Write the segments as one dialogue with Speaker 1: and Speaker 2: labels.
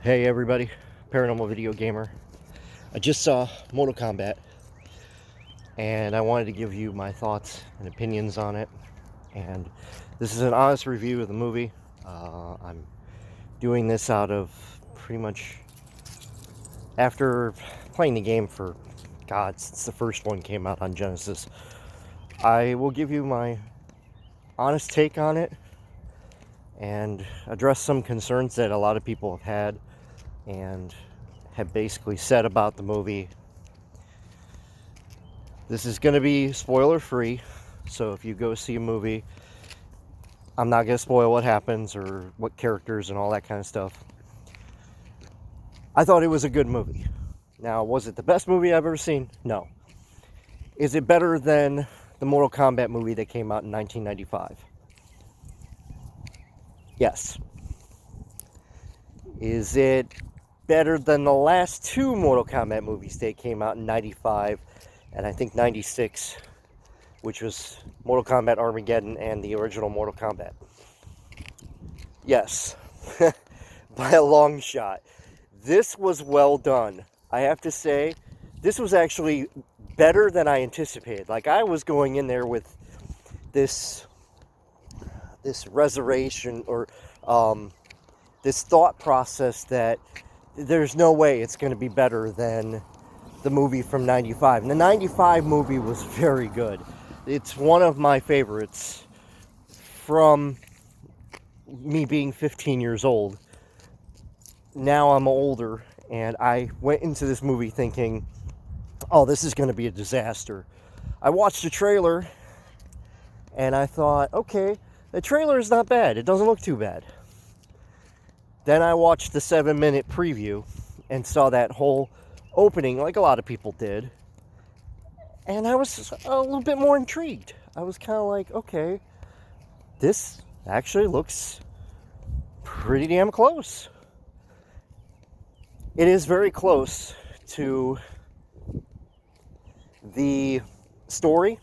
Speaker 1: Hey everybody, Paranormal Video Gamer. I just saw Mortal Kombat and I wanted to give you my thoughts and opinions on it. And this is an honest review of the movie. I'm doing this out of pretty much after playing the game for, God, since the first one came out on Genesis. I will give you my honest take on it and address some concerns that a lot of people have had and have basically said about the movie. This is going to be spoiler free, so if you go see a movie, I'm not going to spoil what happens or what characters and all that kind of stuff. I thought it was a good movie. Now, was it the best movie I've ever seen? No. Is it better than the Mortal Kombat movie that came out in 1995? Yes. Is it better than the last two Mortal Kombat movies that came out in 95 and I think 96, which was Mortal Kombat Armageddon and the original Mortal Kombat? Yes. By a long shot. This was well done. I have to say, this was actually better than I anticipated. Like, I was going in there with this reservation or this thought process that there's no way it's going to be better than the movie from 95. And the 95 movie was very good. It's one of my favorites from me being 15 years old. Now I'm older, and I went into this movie thinking, oh, this is going to be a disaster. I watched the trailer, and I thought, okay, the trailer is not bad. It doesn't look too bad. Then I watched the 7-minute preview and saw that whole opening, like a lot of people did, and I was a little bit more intrigued. I was kind of like, okay, this actually looks pretty damn close. It is very close to the story.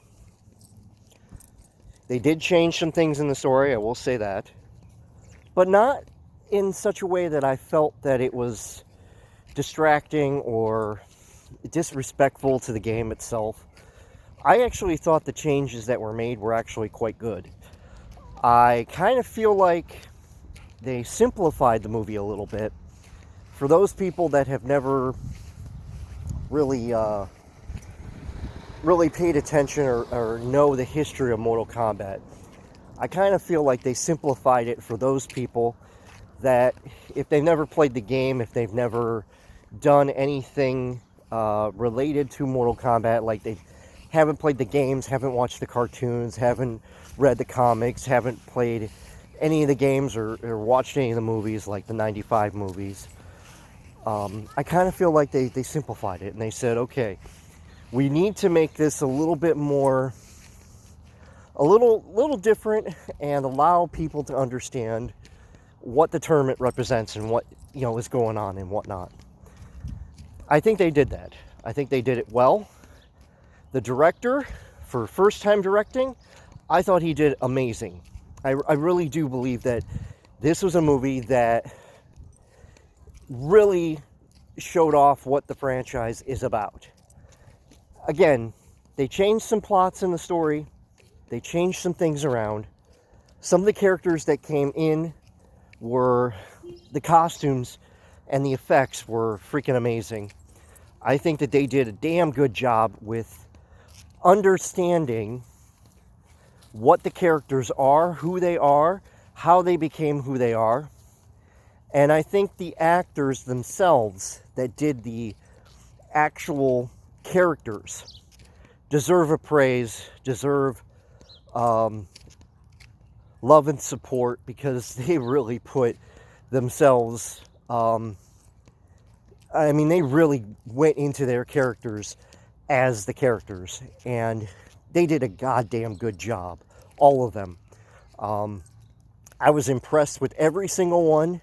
Speaker 1: They did change some things in the story, I will say that, but not in such a way that I felt that it was distracting or disrespectful to the game itself. I actually thought the changes that were made were actually quite good. I kind of feel like they simplified the movie a little bit. For those people that have never really paid attention or know the history of Mortal Kombat, I kind of feel like they simplified it for those people that if they've never played the game, if they've never done anything related to Mortal Kombat, like they haven't played the games, haven't watched the cartoons, haven't read the comics, haven't played any of the games or watched any of the movies like the 95 movies, I kind of feel like they simplified it and they said, okay, we need to make this a little bit more, a little different and allow people to understand what the tournament represents and what, is going on and whatnot. I think they did that. I think they did it well. The director, for first time directing, I thought he did amazing. I really do believe that this was a movie that really showed off what the franchise is about. Again, they changed some plots in the story. They changed some things around. Some of the characters that came in were, the costumes and the effects were freaking amazing. I think that they did a damn good job with understanding what the characters are, who they are, how they became who they are. And I think the actors themselves that did the actual characters deserve a praise, deserve love and support, because they really put themselves, they really went into their characters as the characters, and they did a goddamn good job, all of them. I was impressed with every single one.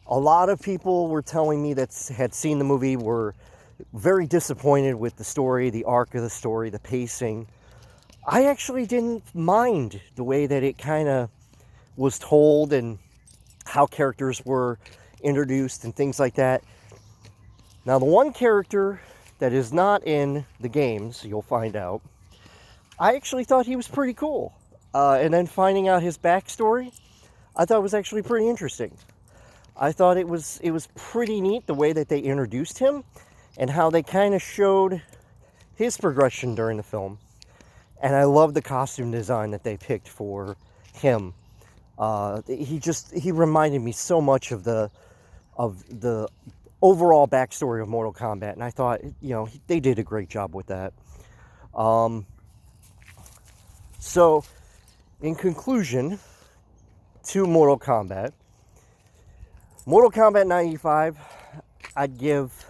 Speaker 1: A lot of people were telling me that had seen the movie were very disappointed with the story, the arc of the story, the pacing. I actually didn't mind the way that it kind of was told and how characters were introduced and things like that. Now, the one character that is not in the games, you'll find out, I actually thought he was pretty cool. And then finding out his backstory, I thought was actually pretty interesting. I thought it was pretty neat the way that they introduced him and how they kind of showed his progression during the film. And I love the costume design that they picked for him. He reminded me so much of the overall backstory of Mortal Kombat, and I thought, they did a great job with that. So, in conclusion, to Mortal Kombat 95, I'd give,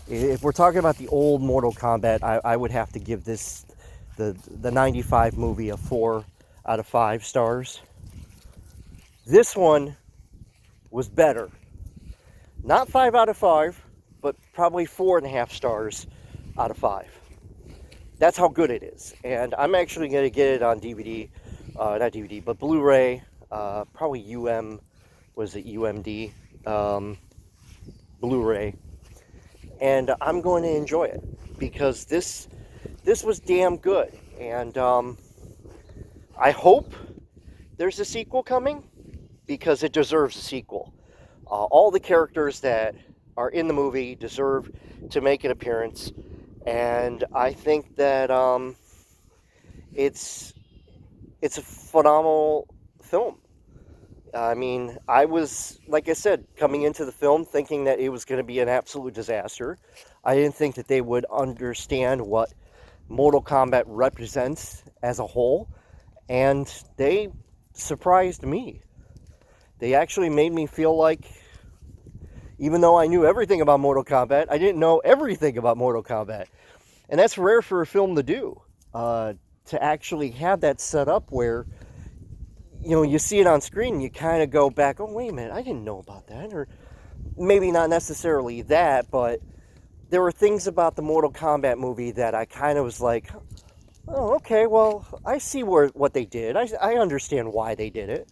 Speaker 1: if we're talking about the old Mortal Kombat, I would have to give this, the 95 movie, a 4 out of 5 stars. This one was better. Not 5 out of 5, but probably 4.5 stars out of 5. That's how good it is. And I'm actually going to get it on DVD, not DVD, but Blu-ray, probably UMD, Blu-ray. And I'm going to enjoy it because this was damn good. And I hope there's a sequel coming because it deserves a sequel. All the characters that are in the movie deserve to make an appearance, and I think that it's a phenomenal film. I mean, I was, like I said, coming into the film thinking that it was going to be an absolute disaster. I didn't think that they would understand what Mortal Kombat represents as a whole, and they surprised me. They actually made me feel like, even though I knew everything about Mortal Kombat, I didn't know everything about Mortal Kombat. And that's rare for a film to do. To actually have that set up where, you see it on screen and you kind of go back, oh, wait a minute, I didn't know about that. Or maybe not necessarily that, but there were things about the Mortal Kombat movie that I kind of was like, oh, okay, well, I see what they did. I understand why they did it.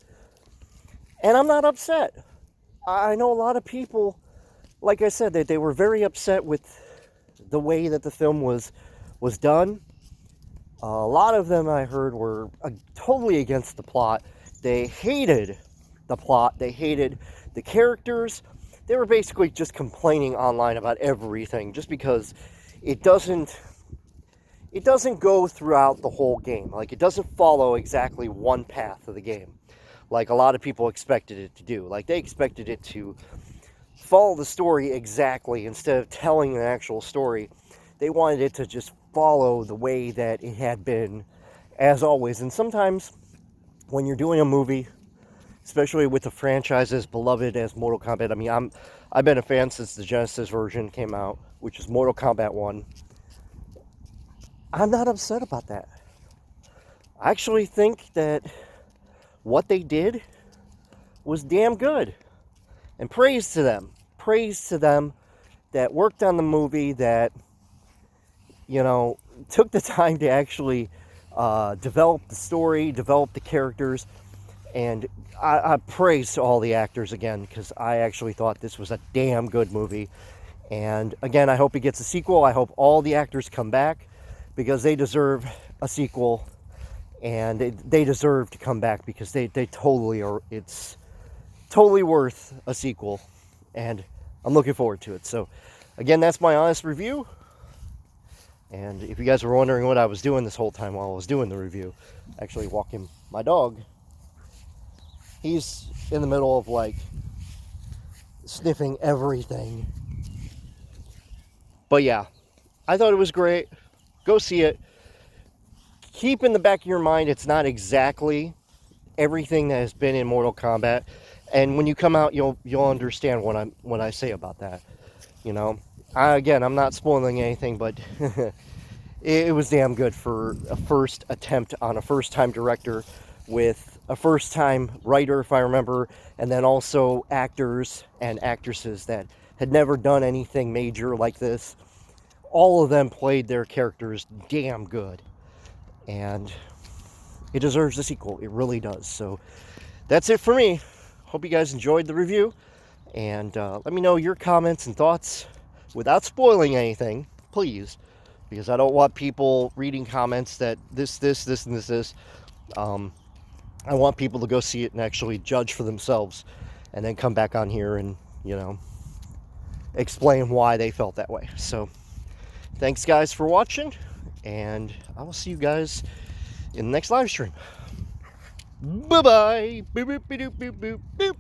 Speaker 1: And I'm not upset. I know a lot of people, like I said, they were very upset with the way that the film was done. A lot of them I heard were totally against the plot. They hated the plot. They hated the characters. They were basically just complaining online about everything just because it doesn't go throughout the whole game. Like, it doesn't follow exactly one path of the game like a lot of people expected it to do. Like, they expected it to follow the story exactly instead of telling an actual story. They wanted it to just follow the way that it had been, as always. And sometimes when you're doing a movie, especially with a franchise as beloved as Mortal Kombat, I mean, I've been a fan since the Genesis version came out, which is Mortal Kombat 1. I'm not upset about that. I actually think that what they did was damn good. And praise to them. Praise to them that worked on the movie, that, took the time to actually develop the story, develop the characters. And I praise to all the actors again, because I actually thought this was a damn good movie. And again, I hope it gets a sequel. I hope all the actors come back, because they deserve a sequel. And they deserve to come back because they totally are. It's totally worth a sequel. And I'm looking forward to it. So, again, that's my honest review. And if you guys were wondering what I was doing this whole time while I was doing the review, actually walking my dog, he's in the middle of, sniffing everything. But yeah, I thought it was great. Go see it. Keep in the back of your mind, it's not exactly everything that has been in Mortal Kombat. And when you come out, you'll understand what I say about that. I'm not spoiling anything, but it was damn good for a first attempt on a first-time director with a first-time writer, if I remember, and then also actors and actresses that had never done anything major like this. All of them played their characters damn good. And it deserves a sequel. It really does. So that's it for me. Hope you guys enjoyed the review. And let me know your comments and thoughts without spoiling anything, please, because I don't want people reading comments that this, and this. I want people to go see it and actually judge for themselves, and then come back on here and, explain why they felt that way. So, thanks guys for watching, and I will see you guys in the next live stream. Bye-bye. Boop, boop, boop, boop, boop, boop.